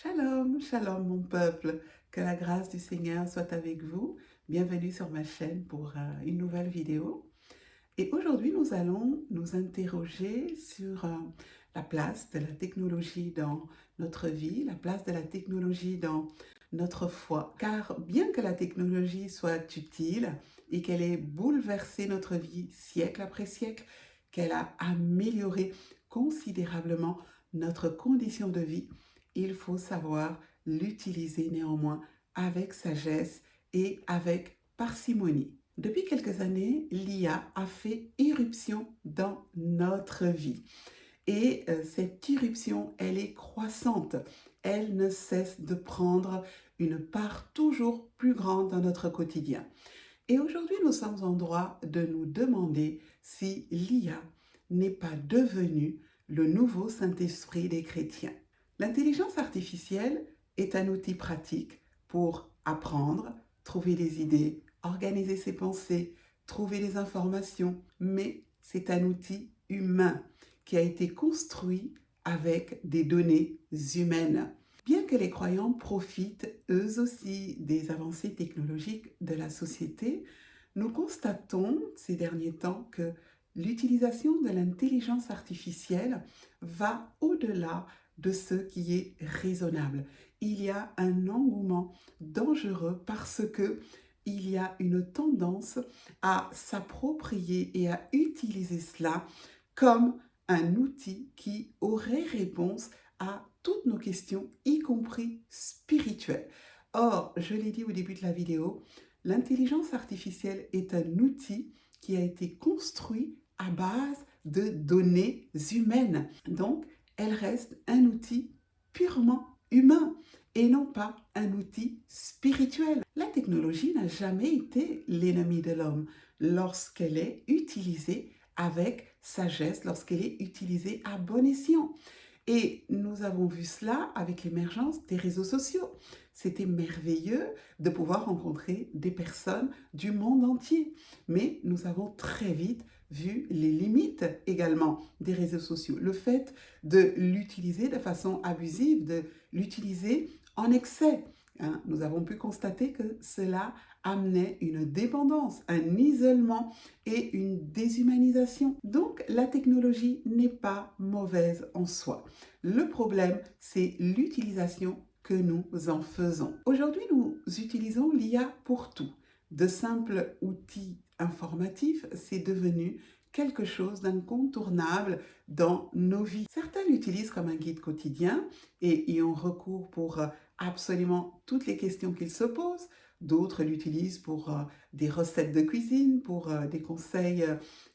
Shalom, shalom mon peuple, que la grâce du Seigneur soit avec vous. Bienvenue sur ma chaîne pour une nouvelle vidéo. Et aujourd'hui, nous allons nous interroger sur la place de la technologie dans notre vie, la place de la technologie dans notre foi. Car bien que la technologie soit utile et qu'elle ait bouleversé notre vie siècle après siècle, qu'elle a amélioré considérablement notre condition de vie, il faut savoir l'utiliser néanmoins avec sagesse et avec parcimonie. Depuis quelques années, l'IA a fait irruption dans notre vie. Et cette irruption, elle est croissante. Elle ne cesse de prendre une part toujours plus grande dans notre quotidien. Et aujourd'hui, nous sommes en droit de nous demander si l'IA n'est pas devenue le nouveau Saint-Esprit des chrétiens. L'intelligence artificielle est un outil pratique pour apprendre, trouver des idées, organiser ses pensées, trouver des informations, mais c'est un outil humain qui a été construit avec des données humaines. Bien que les croyants profitent eux aussi des avancées technologiques de la société, nous constatons ces derniers temps que l'utilisation de l'intelligence artificielle va au-delà de ce qui est raisonnable. Il y a un engouement dangereux parce que il y a une tendance à s'approprier et à utiliser cela comme un outil qui aurait réponse à toutes nos questions, y compris spirituelles. Or, je l'ai dit au début de la vidéo, l'intelligence artificielle est un outil qui a été construit à base de données humaines. Donc, elle reste un outil purement humain et non pas un outil spirituel. La technologie n'a jamais été l'ennemi de l'homme lorsqu'elle est utilisée avec sagesse, lorsqu'elle est utilisée à bon escient. Et nous avons vu cela avec l'émergence des réseaux sociaux. C'était merveilleux de pouvoir rencontrer des personnes du monde entier. Mais nous avons très vite vu les limites également des réseaux sociaux. Le fait de l'utiliser de façon abusive, de l'utiliser en excès. Nous avons pu constater que cela amenait une dépendance, un isolement et une déshumanisation. Donc, la technologie n'est pas mauvaise en soi. Le problème, c'est l'utilisation que nous en faisons. Aujourd'hui, nous utilisons l'IA pour tout. De simples outils informatifs, c'est devenu quelque chose d'incontournable dans nos vies. Certains l'utilisent comme un guide quotidien et y ont recours pour absolument toutes les questions qu'ils se posent. D'autres l'utilisent pour des recettes de cuisine, pour des conseils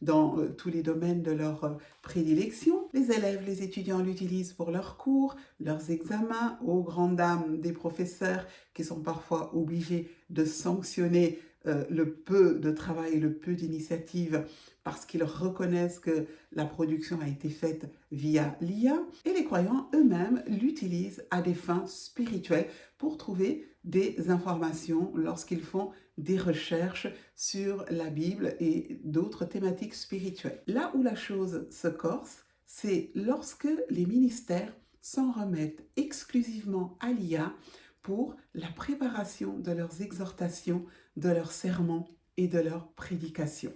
dans tous les domaines de leur prédilection. Les élèves, les étudiants l'utilisent pour leurs cours, leurs examens, aux grandes dames des professeurs qui sont parfois obligés de sanctionner le peu de travail, le peu d'initiative parce qu'ils reconnaissent que la production a été faite via l'IA. Et les croyants eux-mêmes l'utilisent à des fins spirituelles pour trouver des informations lorsqu'ils font des recherches sur la Bible et d'autres thématiques spirituelles. Là où la chose se corse, c'est lorsque les ministères s'en remettent exclusivement à l'IA pour la préparation de leurs exhortations, de leurs sermons et de leurs prédications.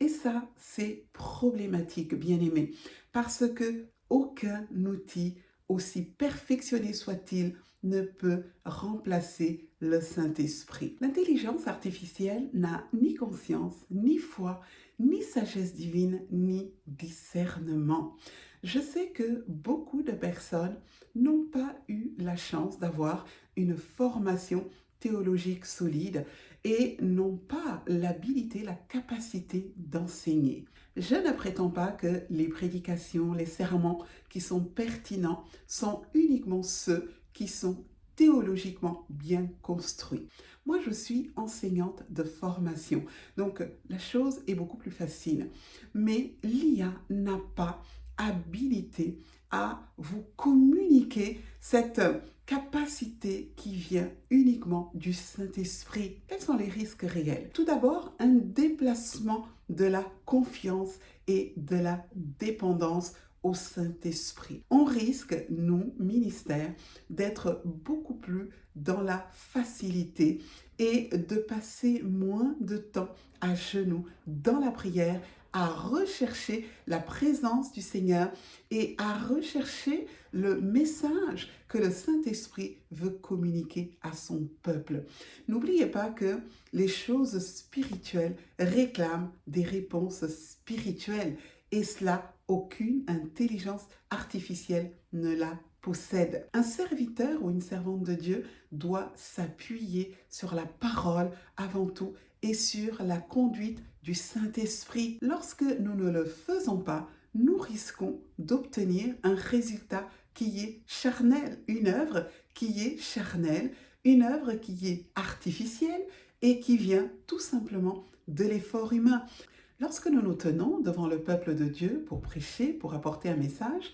Et ça, c'est problématique, bien-aimés, parce que aucun outil, aussi perfectionné soit-il, ne peut remplacer le Saint-Esprit. L'intelligence artificielle n'a ni conscience, ni foi, ni sagesse divine, ni discernement. Je sais que beaucoup de personnes n'ont pas eu la chance d'avoir une formation théologique solide et n'ont pas l'habilité, la capacité d'enseigner. Je ne prétends pas que les prédications, les sermons qui sont pertinents sont uniquement ceux qui sont théologiquement bien construits. Moi, je suis enseignante de formation, donc la chose est beaucoup plus facile. Mais l'IA n'a pas habilité à vous communiquer cette capacité qui vient uniquement du Saint-Esprit. Quels sont les risques réels? Tout d'abord, un déplacement de la confiance et de la dépendance au Saint-Esprit. On risque, nous, ministères, d'être beaucoup plus dans la facilité et de passer moins de temps à genoux dans la prière, à rechercher la présence du Seigneur et à rechercher le message que le Saint-Esprit veut communiquer à son peuple. N'oubliez pas que les choses spirituelles réclament des réponses spirituelles et cela, aucune intelligence artificielle ne la possède. Un serviteur ou une servante de Dieu doit s'appuyer sur la parole avant tout et sur la conduite du Saint-Esprit. Lorsque nous ne le faisons pas, nous risquons d'obtenir un résultat qui est charnel, une œuvre qui est charnelle, une œuvre qui est artificielle et qui vient tout simplement de l'effort humain. Lorsque nous nous tenons devant le peuple de Dieu pour prêcher, pour apporter un message,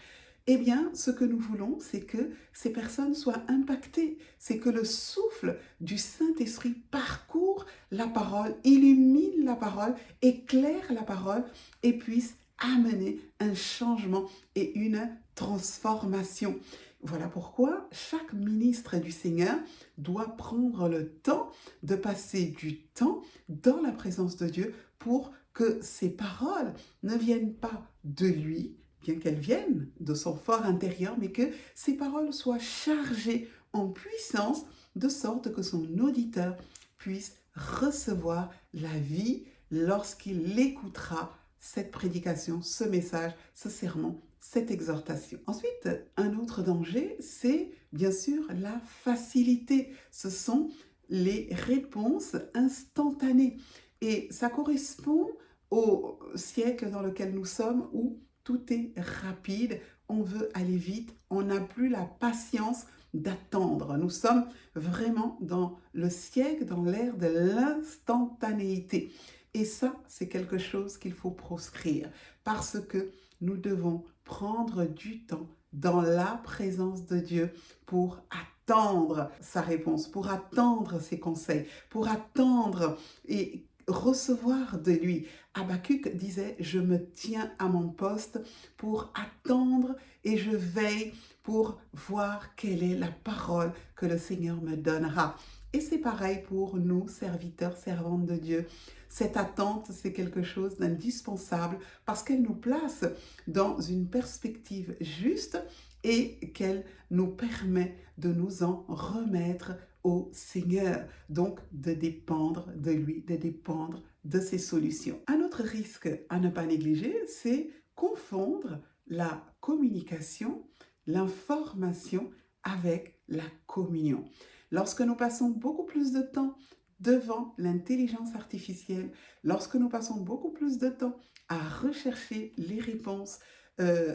eh bien, ce que nous voulons, c'est que ces personnes soient impactées. C'est que le souffle du Saint-Esprit parcourt la parole, illumine la parole, éclaire la parole et puisse amener un changement et une transformation. Voilà pourquoi chaque ministre du Seigneur doit prendre le temps de passer du temps dans la présence de Dieu pour que ces paroles ne viennent pas de lui, bien qu'elles viennent de son fort intérieur, mais que ces paroles soient chargées en puissance de sorte que son auditeur puisse recevoir la vie lorsqu'il écoutera cette prédication, ce message, ce sermon, cette exhortation. Ensuite, un autre danger, c'est bien sûr la facilité. Ce sont les réponses instantanées. Et ça correspond au siècle dans lequel nous sommes où tout est rapide, on veut aller vite, on n'a plus la patience d'attendre. Nous sommes vraiment dans le siècle, dans l'ère de l'instantanéité. Et ça, c'est quelque chose qu'il faut proscrire parce que nous devons prendre du temps dans la présence de Dieu pour attendre sa réponse, pour attendre ses conseils, pour attendre et recevoir de lui. Habakkuk disait, je me tiens à mon poste pour attendre et je veille pour voir quelle est la parole que le Seigneur me donnera. Et c'est pareil pour nous, serviteurs, servantes de Dieu. Cette attente, c'est quelque chose d'indispensable parce qu'elle nous place dans une perspective juste et qu'elle nous permet de nous en remettre au Seigneur, donc de dépendre de lui, de dépendre de ses solutions. Un autre risque à ne pas négliger, c'est confondre la communication, l'information avec la communion. Lorsque nous passons beaucoup plus de temps devant l'intelligence artificielle, lorsque nous passons beaucoup plus de temps à rechercher les réponses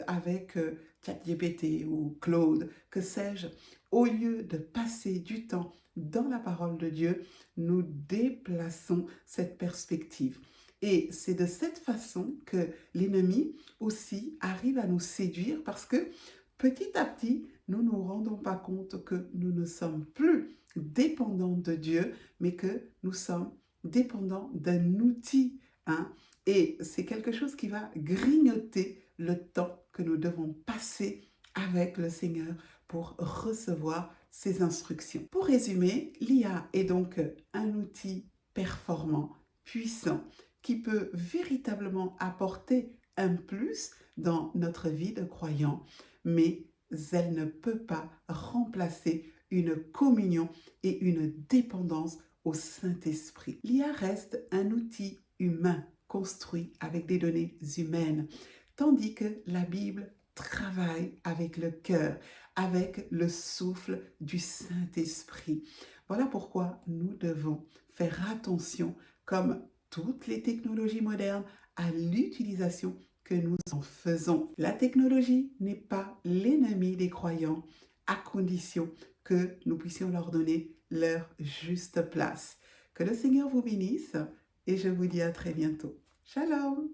avec ChatGPT ou Claude, que sais-je, au lieu de passer du temps dans la parole de Dieu, nous déplaçons cette perspective. Et c'est de cette façon que l'ennemi aussi arrive à nous séduire parce que petit à petit, nous ne nous rendons pas compte que nous ne sommes plus dépendants de Dieu, mais que nous sommes dépendants d'un outil. Et c'est quelque chose qui va grignoter le temps que nous devons passer avec le Seigneur pour recevoir ses instructions. Pour résumer, l'IA est donc un outil performant, puissant, qui peut véritablement apporter un plus dans notre vie de croyant, mais elle ne peut pas remplacer une communion et une dépendance au Saint-Esprit. L'IA reste un outil humain construit avec des données humaines, tandis que la Bible travaille avec le cœur, avec le souffle du Saint-Esprit. Voilà pourquoi nous devons faire attention, comme toutes les technologies modernes, à l'utilisation que nous en faisons. La technologie n'est pas l'ennemi des croyants, à condition que nous puissions leur donner leur juste place. Que le Seigneur vous bénisse et je vous dis à très bientôt. Shalom!